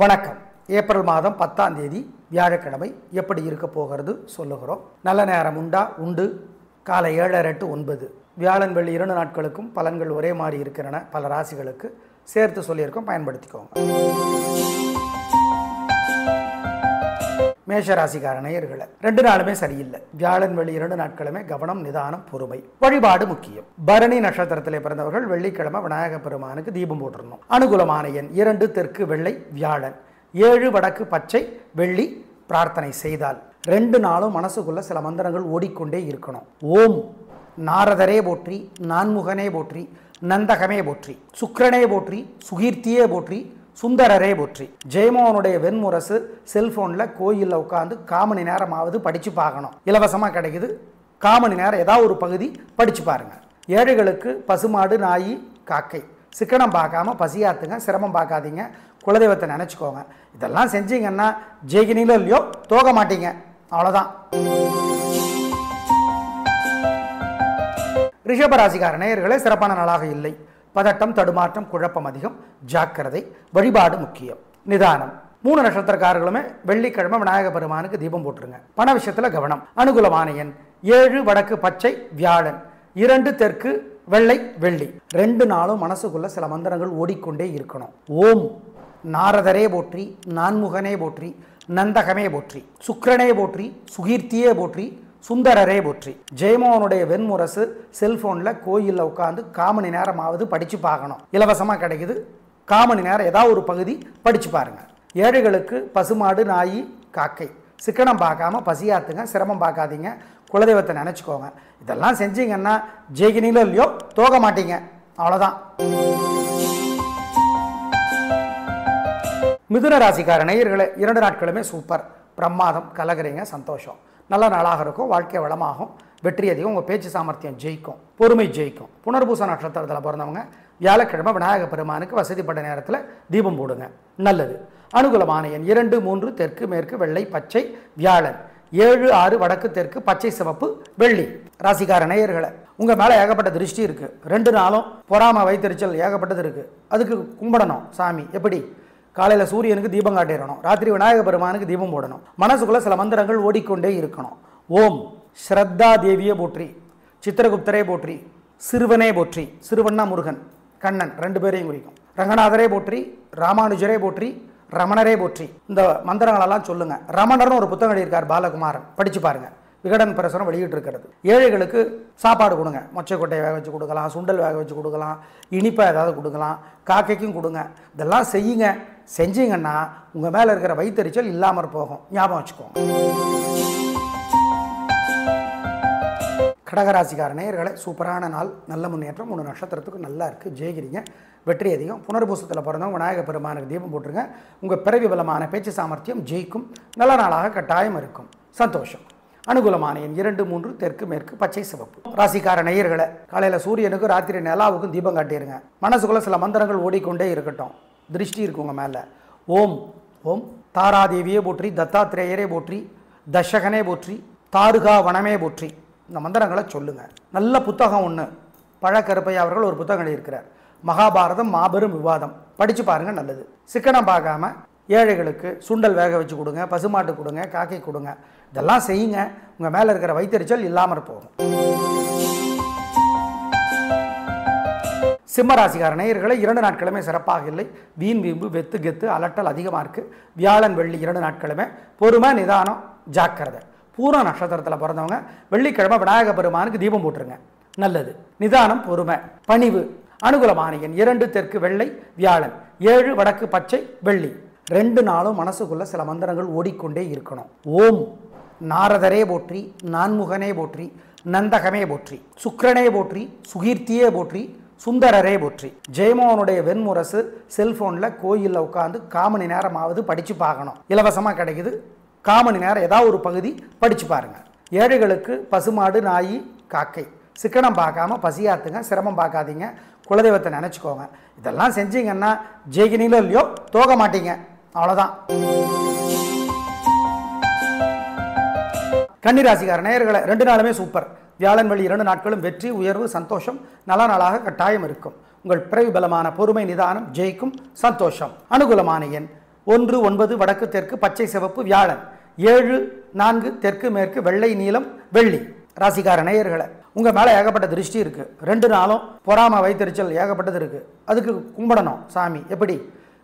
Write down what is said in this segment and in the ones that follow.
வணக்கம். ஏப்ரல் மாதம் 10ஆம் தேதி வியாழக்கிழமை எப்படி இருக்க போகிறது சொல்லுகிறோம். நல்ல நேரம் உண்டு. காலை 7:30 to 9. வியாழன் வெள்ளி 2 நாட்களுக்கும் பலன்கள் ஒரே மாதிரி இருக்கிறன. பல ராசிகளுக்கு சேர்த்து சொல்லியிருக்கோம், பயன்படுத்திக்கோங்க. மேஷ ராசிக்கார நேயர்களே, 2 நாளுமே சரியில்லை. வியாழன் வெள்ளி 2 நாட்களுமே கவனம், நிதானம், பொறுமை, வழிபாடு முக்கியம். பரணி நட்சத்திரத்திலே பிறந்தவர்கள் வெள்ளிக்கிழமை விநாயக பெருமானுக்கு தீபம் போட்டிருந்தோம். அனுகூலமான எண் 2 தெற்கு வெள்ளை வியாழன், 7 வடக்கு பச்சை வெள்ளி. பிரார்த்தனை செய்தால் 2 நாளும் மனசுக்குள்ள சில மந்திரங்கள் ஓடிக்கொண்டே இருக்கணும். ஓம் நாரதரே போற்றி, நான்முகனே போற்றி, நந்தகமே போற்றி, சுக்கிரனே போற்றி, சுகீர்த்தியே போற்றி, சுந்தரரே போற்றி. ஜெயமோகனுடைய வெண்முரசு செல்போனில் கோயிலில் உட்காந்து 1/4 மணி நேரமாவது படித்து பார்க்கணும். இலவசமாக கிடைக்குது. 1/4 மணி நேரம் ஏதாவது ஒரு பகுதி படித்து பாருங்கள். ஏழைகளுக்கு பசுமாடு, நாய், காக்கை. சிக்கனம் பார்க்காம பசியாத்துங்க, சிரமம் பார்க்காதீங்க, குலதெய்வத்தை நினச்சிக்கோங்க. இதெல்லாம் செஞ்சீங்கன்னா ஜெயிக்கினீங்களோ இல்லையோ தோக மாட்டீங்க, அவ்வளோதான். ரிஷபராசிக்கார நேயர்களே, சிறப்பான நாளாக இல்லை. பதட்டம், தடுமாற்றம், குழப்பம் அதிகம். ஜாக்கிரதை, வழிபாடு முக்கியம். நிதானம். 3 நட்சத்திரக்காரர்களுமே வெள்ளிக்கிழமை விநாயக பெருமானுக்கு தீபம் போட்டுருங்க. பண விஷயத்தில் கவனம். அனுகூலமான எண் 7 வடக்கு பச்சை வியாழன், 2 தெற்கு வெள்ளை வெள்ளி. 2 நாளும் மனசுக்குள்ள சில மந்திரங்கள் ஓடிக்கொண்டே இருக்கணும். ஓம் நாரதரே போற்றி, நான்முகனே போற்றி, நந்தகமே போற்றி, சுக்கிரனே போற்றி, சுகீர்த்தியே போற்றி, சுந்தரரே போற்றி. ஜெயமோகனுடைய வெண்முரசு செல்போனில் கோயிலில் உட்காந்து 1/4 மணி நேரமாவது படித்து பார்க்கணும். இலவசமாக கிடைக்குது. 1/4 மணி நேரம் ஏதாவது ஒரு பகுதி படித்து பாருங்கள். ஏழைகளுக்கு பசுமாடு, நாய், காக்கை. சிக்கனம் பார்க்காம பசியாத்துங்க, சிரமம் பார்க்காதீங்க, குலதெய்வத்தை நினச்சிக்கோங்க. இதெல்லாம் செஞ்சீங்கன்னா ஜெயிக்கினீங்களோ இல்லையோ தோக மாட்டீங்க, அவ்வளோதான். மிதுன ராசிக்கார நேயர்களே, 2 நாட்களுமே சூப்பர், பிரமாதம், கலகிறீங்க, சந்தோஷம். நல்ல நாளாக இருக்கும். வாழ்க்கை வளமாகும். வெற்றி அதிகம். உங்கள் பேச்சு சாமர்த்தியம் ஜெயிக்கும், பொறுமை ஜெயிக்கும். புனர்பூச நட்சத்திரத்தில் பிறந்தவங்க வியாழக்கிழமை விநாயக பெருமானுக்கு வசதிப்பட்ட நேரத்தில் தீபம் போடுங்க, நல்லது. அனுகூலமான எண் 2 3 தெற்கு மேற்கு வெள்ளை பச்சை வியாழன், 7 6 வடக்கு தெற்கு பச்சை சிவப்பு வெள்ளி. ராசிக்கார நேயர்களை, உங்கள் மேலே ஏகப்பட்ட திருஷ்டி இருக்குது. 2 நாளும் பொறாமை, வைத்தறிச்சல் ஏகப்பட்டது இருக்குது. அதுக்கு கும்பிடணும் சாமி. எப்படி? காலையில் சூரியனுக்கு தீபம் காட்டிடணும், ராத்திரி விநாயக பெருமானுக்கு தீபம் போடணும். மனசுக்குள்ளே சில மந்திரங்கள் ஓடிக்கொண்டே இருக்கணும். ஓம் ஸ்ரத்தா தேவியே போற்றி, சித்திரகுப்தரே போற்றி, சிறுவனே போற்றி. சிறுவன்னா முருகன், கண்ணன் 2 பேரையும் குறிக்கும். ரங்கநாதரே போற்றி, ராமானுஜரே போற்றி, ரமணரே போற்றி. இந்த மந்திரங்களெல்லாம் சொல்லுங்கள். ரமணர்னு ஒரு புத்தகம் எழுதியிருக்கார் பாலகுமாரன், படித்து பாருங்கள். விகடன் பிரசுரம் வெளியிட்டு இருக்கிறது. ஏழைகளுக்கு சாப்பாடு கொடுங்க. மொச்சைக்கொட்டையை வேக வச்சு கொடுக்கலாம், சுண்டல் வேக வச்சு கொடுக்கலாம், இனிப்பாக ஏதாவது கொடுக்கலாம், காக்கைக்கும் கொடுங்க. இதெல்லாம் செய்யுங்க. செஞ்சீங்கன்னா உங்கள் மேலே இருக்கிற வைத்தறிச்சல் இல்லாமல் போகும், ஞாபகம் வச்சுக்கோங்க. கடகராசிக்கார நேயர்களே, சூப்பரான நாள், நல்ல முன்னேற்றம். 3 நட்சத்திரத்துக்கு நல்லா இருக்குது, ஜெயிக்கிறீங்க, வெற்றி அதிகம். புனர்பூசத்தில் பிறந்தவங்க விநாயக பெருமானுக்கு தீபம் போட்டுருங்க. உங்கள் பிறவி பலமான பேச்சு சாமர்த்தியம் ஜெயிக்கும். நல்ல நாளாக கட்டாயம் இருக்கும், சந்தோஷம். அனுகூலமான எண் 2 3 தெற்கு மேற்கு பச்சை சிவப்பு. ராசிக்கார நேயர்களை, காலையில் சூரியனுக்கும் ராத்திரி நிலாவுக்கும் தீபம் காட்டிடுங்க. மனசுக்குள்ளே சில மந்திரங்கள் ஓடிக்கொண்டே இருக்கட்டும். திருஷ்டி இருக்குங்க மேலே. ஓம் ஓம் தாராதேவியே போற்றி, தத்தாத்திரேயரே போற்றி, தசகனே போற்றி, தாருகா வனமே போற்றி. இந்த மந்திரங்களை சொல்லுங்கள். நல்ல புத்தகம் ஒன்று, பழக்கருப்பையா அவர்கள் ஒரு புத்தகம் எழுதியிருக்கிறார், மகாபாரதம் மாபெரும் விவாதம். படித்து பாருங்கள், நல்லது. சிக்கனம் பார்க்காம ஏழைகளுக்கு சுண்டல் வேக வச்சு கொடுங்க, பசுமாட்டு கொடுங்க, காக்கை கொடுங்க. இதெல்லாம் செய்யுங்க. உங்கள் மேலே இருக்கிற வைத்தறிச்சல் இல்லாமல் போகும். சிம்மராசிக்கார நேயர்களை, 2 நாட்களுமே சிறப்பாக இல்லை. வீண் வீம்பு, வெத்து கெத்து, அலட்டல் அதிகமாக இருக்குது. வியாழன் வெள்ளி 2 நாட்களுமே பொறுமை, நிதானம், ஜாக்கிரதை. பூர்ண நட்சத்திரத்தில் பிறந்தவங்க வெள்ளிக்கிழமை விநாயக பெருமானுக்கு தீபம் போட்டுருங்க, நல்லது. நிதானம், பொறுமை, பணிவு. அனுகூலமான எண் 2 தெற்கு வெள்ளை வியாழன், 7 வடக்கு பச்சை வெள்ளி. 2 நாளும் மனசுக்குள்ள சில மந்திரங்கள் ஓடிக்கொண்டே இருக்கணும். ஓம் நாரதரே போற்றி, நான்முகனே போற்றி, நந்தகமே போற்றி, சுக்கிரனே போற்றி, சுகீர்த்தியே போற்றி, சுந்தரரே போற்றி. ஜெயமோகனுடைய வெண்முரசு செல்போனில் கோயிலில் உட்காந்து 1/4 மணி நேரமாவது படித்து பார்க்கணும். இலவசமாக கிடைக்குது. 1/4 மணி நேரம் ஏதாவது ஒரு பகுதி படித்து பாருங்கள். ஏழைகளுக்கு பசுமாடு, நாய், காக்கை. சிக்கனம் பார்க்காம பசியாத்துங்க, சிரமம் பார்க்காதீங்க, குலதெய்வத்தை நினச்சிக்கோங்க. இதெல்லாம் செஞ்சீங்கன்னா ஜெயிக்கினீங்களோ இல்லையோ தோக மாட்டீங்க, அவ்வளோதான். கன்னிராசிக்கார நேயர்களை, 2 நாளுமே சூப்பர். வியாழன் வெள்ளி 2 நாட்களும் வெற்றி, உயர்வு, சந்தோஷம், நல்ல நாளாக கட்டாயம் இருக்கும். உங்கள் பிறவி பலமான பொறுமை, நிதானம் ஜெயிக்கும், சந்தோஷம். அனுகூலமான எண் 1 9 வடக்கு தெற்கு பச்சை சிவப்பு வியாழன், 7 4 தெற்கு மேற்கு வெள்ளை நீலம் வெள்ளி. ராசிக்கார நேயர்களை உங்க மேல ஏகப்பட்ட திருஷ்டி இருக்கு. 2 நாளும் பொறாம வைத்தறிச்சல் ஏகப்பட்டது இருக்கு. அதுக்கு கும்பிடணும் சாமி. எப்படி?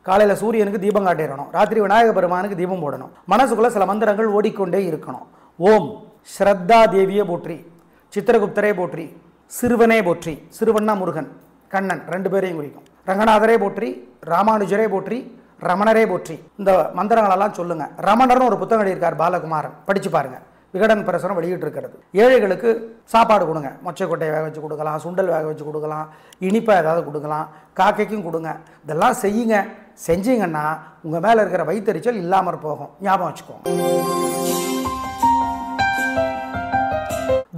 காலையில சூரியனுக்கு தீபம் காட்டிடணும், ராத்திரி விநாயக பெருமானுக்கு தீபம் போடணும், மனசுக்குள்ள சில மந்திரங்கள் ஓடிக்கொண்டே இருக்கணும். ஓம் ஸ்ரத்தா தேவியே போற்றி, சித்திரகுப்தரே போற்றி, சிறுவனே போற்றி, சிறுவண்ணா முருகன் கண்ணன் 2 பேரையும் குறிக்கும், ரங்கநாதரே போற்றி, ராமானுஜரே போற்றி, ரமணரே போற்றி. இந்த மந்திரங்களெல்லாம் சொல்லுங்க. ரமணர்னு ஒரு புத்தகம் எழுதியிருக்கார் பாலகுமாரன், படிச்சு பாருங்க. விகடன் பிரசுரம் வெளியிட்டு இருக்கிறது. ஏழைகளுக்கு சாப்பாடு கொடுங்க. மொச்சைக்கொட்டையை வேக வச்சு கொடுக்கலாம், சுண்டல் வேக வச்சு கொடுக்கலாம், இனிப்பை ஏதாவது கொடுக்கலாம், காக்கைக்கும் கொடுங்க. இதெல்லாம் செய்யுங்க. செஞ்சீங்கன்னா உங்கள் மேலே இருக்கிற வயிற்றெரிச்சல் இல்லாமல் போகும். ஞாபகம் வச்சுக்கோங்க.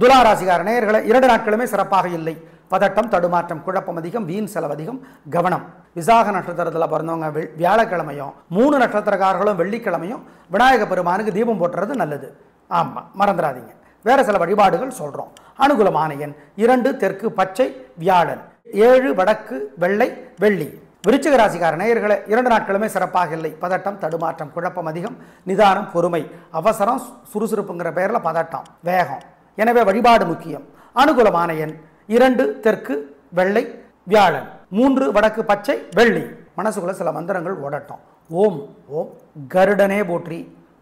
துலா ராசிக்கார நேயர்களை 2 நாட்களுமே சிறப்பாக இல்லை. பதட்டம், தடுமாற்றம், குழப்பம் அதிகம், வீண் செலவு அதிகம், கவனம். விசாக நட்சத்திரத்தில் பிறந்தவங்க வியாழக்கிழமையும் 3 நட்சத்திரக்காரர்களும் வெள்ளிக்கிழமையும் விநாயக பெருமானுக்கு தீபம் போட்டுறது நல்லது. ஆமாம், மறந்துடாதீங்க. வேற சில வழிபாடுகள் சொல்கிறோம். அனுகூலமான எண் 2 தெற்கு பச்சை வியாழன், 7 வடக்கு வெள்ளை வெள்ளி. விருச்சிக ராசிக்கார நேயர்களை 2 நாட்களுமே சிறப்பாக இல்லை. பதட்டம், தடுமாற்றம், குழப்பம் அதிகம், நிதானம், பொறுமை. அவசரம், சுறுசுறுப்புங்கிற பெயரில் பதட்டம், வேகம். எனவே வழிபாடு முக்கியம். அனுகூலமான எண் 2 தெற்கு வெள்ளை வியாழன், 3 வடக்கு பச்சை வெள்ளி. மனசுக்குள்ள சில மந்திரங்கள் ஓடட்டும். ஓம் ஓம் கருடனே போற்றி,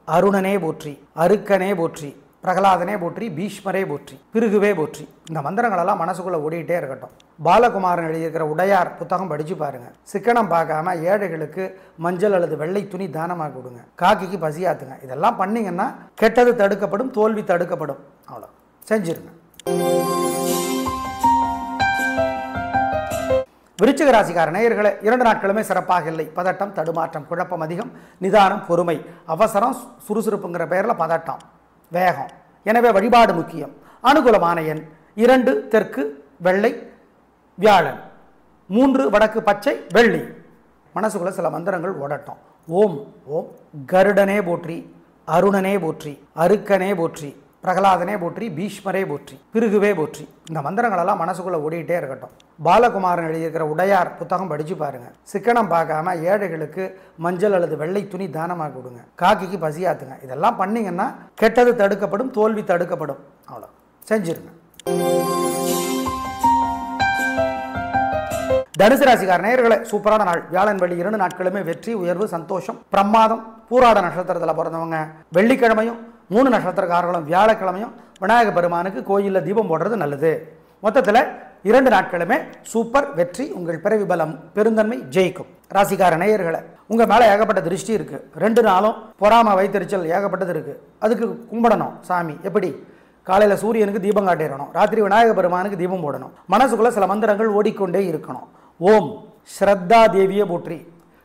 அருணனே போற்றி, அருக்கனே போற்றி, பிரகலாதனே போற்றி, பீஷ்மரே போற்றி, பிருகுவே போற்றி. இந்த மந்திரங்களெல்லாம் மனசுக்குள்ள ஓடிட்டே இருக்கட்டும். பாலகுமாரன் எழுதியிருக்கிற உடையார் புத்தகம் படிச்சு பாருங்க. சிக்கனம் பார்க்காம ஏழைகளுக்கு மஞ்சள் அல்லது வெள்ளை துணி தானமாக கொடுங்க. காக்கிக்கு பசியாத்துங்க. இதெல்லாம் பண்ணீங்கன்னா கெட்டது தடுக்கப்படும், தோல்வி தடுக்கப்படும். அவ்வளோ செஞ்சிருங்க. விருச்சிக ராசிக்கார நேயர்களை 2 நாட்களுமே சிறப்பாக இல்லை. பதட்டம், தடுமாற்றம், குழப்பம் அதிகம், நிதானம், பொறுமை. அவசரம், சுறுசுறுப்புங்கிற பெயரில் பதட்டம், வேகம். எனவே வழிபாடு முக்கியம். அனுகூலமான எண் 2 தெற்கு வெள்ளை வியாழன், 3 வடக்கு பச்சை வெள்ளி. மனசுக்குள்ள சில மந்திரங்கள் ஓடட்டும். ஓம் ஓம் கருடனே போற்றி, அருணனே போற்றி, அருக்கனே போற்றி, பிரகலாதனே போற்றி, பீஷ்மரே போற்றி, பிருகுவே போற்றி. இந்த மந்திரங்களெல்லாம் மனசுக்குள்ள ஓடிட்டே இருக்கட்டும். பாலகுமாரன் எழுதியிருக்கிற உடையார் புத்தகம் படிச்சு பாருங்க. சிக்கனம் பார்க்காம ஏழைகளுக்கு மஞ்சள் அல்லது வெள்ளை துணி தானமாக கொடுங்க. காக்கிக்கு பசியாத்துங்க. இதெல்லாம் பண்ணீங்கன்னா கெட்டது தடுக்கப்படும், தோல்வி தடுக்கப்படும். அவ்வளோ செஞ்சிருங்க. தனுசு ராசிக்கார நேயர்களை சூப்பரான நாள். வியாழன் வெள்ளி 2 நாட்களுமே வெற்றி, உயர்வு, சந்தோஷம், பிரமாதம். பூராட நட்சத்திரத்தில் பிறந்தவங்க வெள்ளிக்கிழமையும் 3 நட்சத்திரக்காரர்களும் வியாழக்கிழமையும் விநாயக பெருமானுக்கு கோயிலில் தீபம் போடுறது நல்லது. மொத்தத்தில் 2 நாட்களுமே சூப்பர் வெற்றி. உங்கள் பிறவி பலம் பெருந்தன்மை ஜெயிக்கும். ராசிக்கார நேயர்களை உங்க மேல ஏகப்பட்ட திருஷ்டி இருக்கு. 2 நாளும் பொறாம வைத்தறிச்சல் ஏகப்பட்டது இருக்கு. அதுக்கு கும்பிடணும் சாமி. எப்படி? காலையில சூரியனுக்கு தீபம் காட்டிடணும், ராத்திரி விநாயக பெருமானுக்கு தீபம் போடணும், மனசுக்குள்ள சில மந்திரங்கள் ஓடிக்கொண்டே இருக்கணும். ஓம் ஸ்ரத்தா தேவியே போற்றி,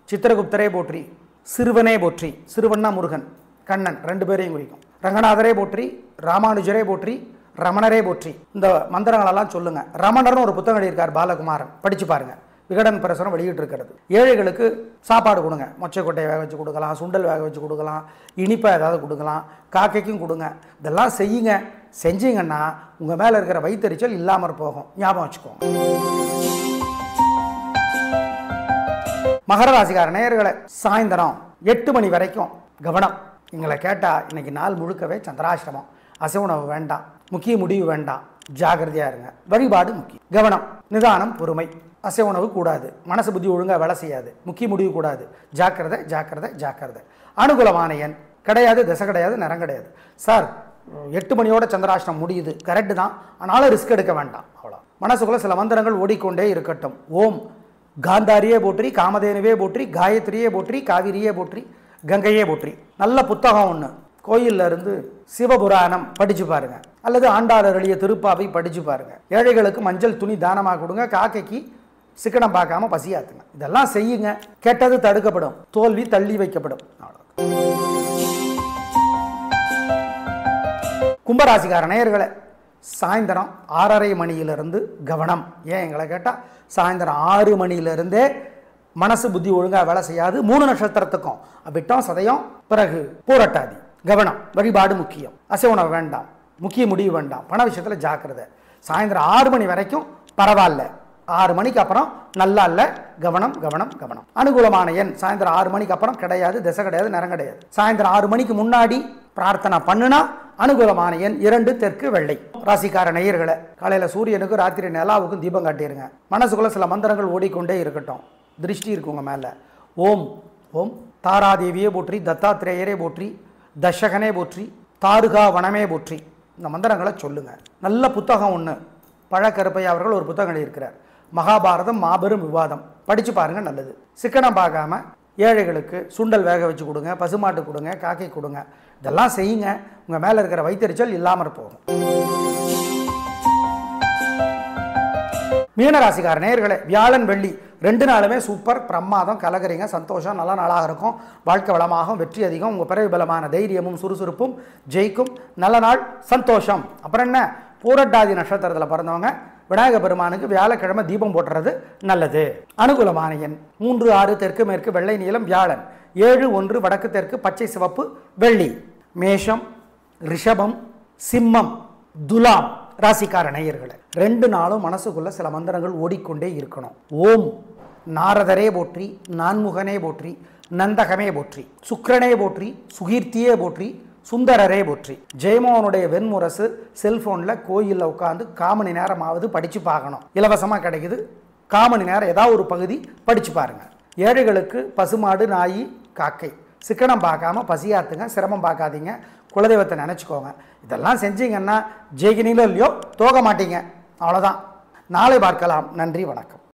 சித்திரகுப்தரே போற்றி, சிறுவனே போற்றி, சிறுவண்ணா முருகன் கண்ணன் 2 பேரையும் குறிக்கும், ரங்கநாதரே போற்றி, ராமானுஜரே போற்றி, ரமணரே போற்றி. இந்த மந்திரங்களெல்லாம் சொல்லுங்க. ரமணர்னு ஒரு புத்தகம் எழுதியிருக்கார் பாலகுமாரன், படிச்சு பாருங்க. விகடன் பிரசுரம் வெளியிட்டு இருக்கிறது. ஏழைகளுக்கு சாப்பாடு கொடுங்க. மொச்சைக்கொட்டையை வேக வச்சு கொடுக்கலாம், சுண்டல் வேக வச்சு கொடுக்கலாம், இனிப்பை ஏதாவது கொடுக்கலாம், காக்கைக்கும் கொடுங்க. இதெல்லாம் செய்யுங்க. செஞ்சீங்கன்னா உங்கள் மேலே இருக்கிற வயிற்றெரிச்சல் இல்லாமல் போகும். ஞாபகம் வச்சுக்கோங்க. மகர ராசிக்கார நேயர்களை சாயந்தரம் 8 மணி வரைக்கும் கவனம். எங்களை கேட்டால் இன்னைக்கு நாள் முழுக்கவே சந்திராசிரமம். அசைவுணவு வேண்டாம், முக்கிய முடிவு வேண்டாம், ஜாகிரதையாக இருங்க. வழிபாடு முக்கியம். கவனம், நிதானம், பொறுமை. அசைவுணவு கூடாது, மனசு புத்தி ஒழுங்காக வேலை செய்யாது, முக்கிய முடிவு கூடாது. ஜாக்கிரதை ஜாக்கிரதை ஜாக்கிரதை. அனுகூலமான எண் கிடையாது, திசை கிடையாது, நிறம் கிடையாது. சார் 8 மணியோட சந்திராஷ்டிரம் முடியுது, கரெக்டு தான், ஆனாலும் ரிஸ்க் எடுக்க வேண்டாம். அவ்வளோ. மனசுக்குள்ள சில மந்திரங்கள் ஓடிக்கொண்டே இருக்கட்டும். ஓம் காந்தாரியே போற்றி, காமதேனுவே போற்றி, காயத்ரியே போற்றி, காவிரியே போற்றி, கங்கையே போற்றி. நல்ல புத்தகம் ஒன்று கோயிலில் இருந்து சிவபுராணம் படிச்சு பாருங்க, அல்லது ஆண்டாளர் எழுதிய திருப்பாவை படிச்சு பாருங்க. ஏழைகளுக்கு மஞ்சள் துணி தானமாக கொடுங்க. காக்கைக்கு சிக்கனம் பார்க்காம பசியாத்துங்க. இதெல்லாம் செய்யுங்க. கெட்டது தடுக்கப்படும், தோல்வி தள்ளி வைக்கப்படும். கும்பராசிக்கார நேயர்களை சாயந்தரம் 6:30 மணியிலிருந்து கவனம். ஏன் எங்களை கேட்டால் சாயந்தரம் 6 மணியிலிருந்தே மனசு புத்தி ஒழுங்காக வேலை செய்யாது. 3 நட்சத்திரத்துக்கும் விட்டம், சதயம், பிறகு பூரட்டாதி. கவனம், வழிபாடு முக்கியம். அசைவுணவு வேண்டாம், முக்கிய முடிவு வேண்டாம், பண விஷயத்தில் ஜாக்கிரதை. சாயந்தரம் 6 மணி வரைக்கும் பரவாயில்ல, 6 மணிக்கு அப்புறம் நல்லா இல்லை, கவனம் கவனம் கவனம். அனுகூலமான எண் சாயந்தரம் 6 மணிக்கு அப்புறம் கிடையாது, திசை கிடையாது, நேரம் கிடையாது. சாயந்தரம் 6 மணிக்கு முன்னாடி பிரார்த்தனை பண்ணுனா அனுகூலமான எண் 2 தெற்கு வெள்ளை. ராசிக்கார நேயர்களை காலையில் சூரியனுக்கும் ராத்திரி நிலாவுக்கும் தீபம் காட்டிடுங்க. மனசுக்குள்ள சில மந்திரங்கள் ஓடிக்கொண்டே இருக்கட்டும். திருஷ்டி இருக்குங்க மேலே. ஓம் ஓம் தாராதேவியே போற்றி, தத்தாத்திரேயரே போற்றி, தசகனே போற்றி, தாருகா வனமே போற்றி. இந்த மந்திரங்களை சொல்லுங்கள். நல்ல புத்தகம் ஒன்று பழக்கருப்பையா அவர்கள் ஒரு புத்தகம் எழுதியிருக்கிறார், மகாபாரதம் மாபெரும் விவாதம். படித்து பாருங்கள், நல்லது. சிக்கனம் பார்க்காம ஏழைகளுக்கு சுண்டல் வேக வச்சு கொடுங்க, பசுமாட்டு கொடுங்க, காக்கை கொடுங்க. இதெல்லாம் செய்யுங்க. உங்கள் மேலே இருக்கிற வைத்தறிச்சல் இல்லாமல் போகும். மீனராசிக்கார நேயர்களே, வியாழன் வெள்ளி 2 நாளுமே சூப்பர், பிரமாதம், கலகரிங்க, சந்தோஷம், நல்ல நாளாக இருக்கும். வாழ்க்கை வளமாகும், வெற்றி அதிகம். உங்கள் பிறவி பலமான தைரியமும் சுறுசுறுப்பும் ஜெயிக்கும். நல்ல நாள், சந்தோஷம். அப்புறம் என்ன, பூரட்டாதி நட்சத்திரத்தில் பிறந்தவங்க விநாயக பெருமானுக்கு வியாழக்கிழமை தீபம் போட்டுறது நல்லது. அனுகூலமான எண் 3, 6 தெற்கு மேற்கு வெள்ளை நீளம் வியாழன். 7, 1 வடக்கு தெற்கு பச்சை சிவப்பு வெள்ளி. மேஷம், ரிஷபம், சிம்மம், துலாம் ராசிக்கார நேயர்களை 2 நாளும் மனசுக்குள்ள சில மந்திரங்கள் ஓடிக்கொண்டே இருக்கணும். ஓம் நாரதரே போற்றி, நான்முகனே போற்றி, நந்தகமே போற்றி, சுக்கிரனே போற்றி, சுகீர்த்தியே போற்றி, சுந்தரரே போற்றி. ஜெயமோகனுடைய வெண்முரசு செல்போனில் கோயிலில் உட்காந்து 1/4 மணி நேரமாவது படித்து பார்க்கணும். இலவசமாக கிடைக்குது. 1/4 மணி நேரம் ஏதாவது ஒரு பகுதி படித்து பாருங்கள். ஏழைகளுக்கு பசுமாடு, நாய், காக்கை. சிக்கனம் பார்க்காம பசியாத்துங்க, சிரமம் பார்க்காதீங்க, குலதெய்வத்தை நினச்சிக்கோங்க. இதெல்லாம் செஞ்சீங்கன்னா ஜெயிக்கினீங்களோ இல்லையோ தோக மாட்டீங்க. அவ்வளோதான். நாளை பார்க்கலாம். நன்றி, வணக்கம்.